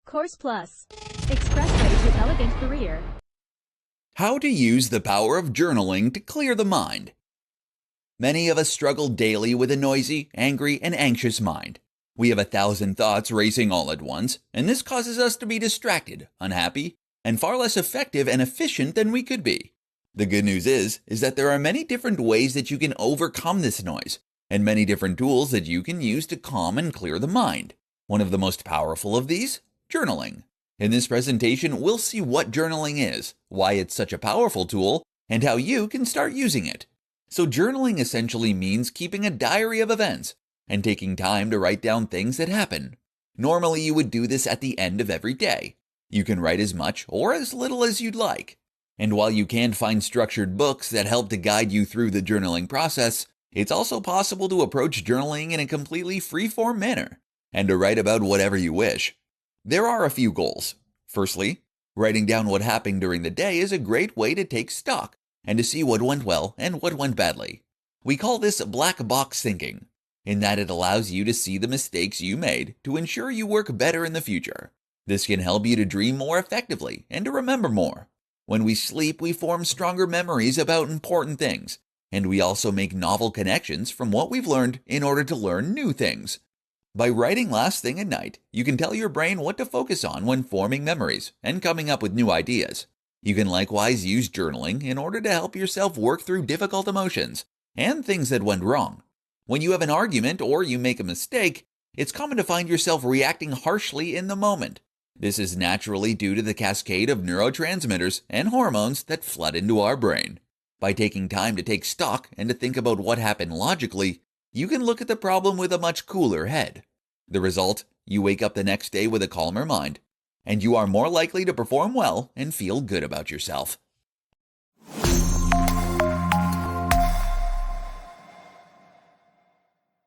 Course Plus. Expressway to elegant career. How to use the power of journaling to clear the mind. Many of us struggle daily with a noisy, angry, and anxious mind. We have 1,000 thoughts racing all at once, and this causes us to be distracted, unhappy, and far less effective and efficient than we could be. The good news is that there are many different ways that you can overcome this noise, and many different tools that you can use to calm and clear the mind. One of the most powerful of these, journaling. In this presentation, we'll see what journaling is, why it's such a powerful tool, and how you can start using it. So journaling essentially means keeping a diary of events and taking time to write down things that happen. Normally, you would do this at the end of every day. You can write as much or as little as you'd like. And while you can find structured books that help to guide you through the journaling process, it's also possible to approach journaling in a completely free-form manner and to write about whatever you wish. There are a few goals. Firstly, writing down what happened during the day is a great way to take stock and to see what went well and what went badly. We call this black box thinking, in that it allows you to see the mistakes you made to ensure you work better in the future. This can help you to dream more effectively and to remember more. When we sleep, we form stronger memories about important things, and we also make novel connections from what we've learned in order to learn new things. By writing last thing at night, you can tell your brain what to focus on when forming memories and coming up with new ideas. You can likewise use journaling in order to help yourself work through difficult emotions and things that went wrong. When you have an argument or you make a mistake, it's common to find yourself reacting harshly in the moment. This is naturally due to the cascade of neurotransmitters and hormones that flood into our brain. By taking time to take stock and to think about what happened logically, you can look at the problem with a much cooler head. The result, you wake up the next day with a calmer mind, and you are more likely to perform well and feel good about yourself.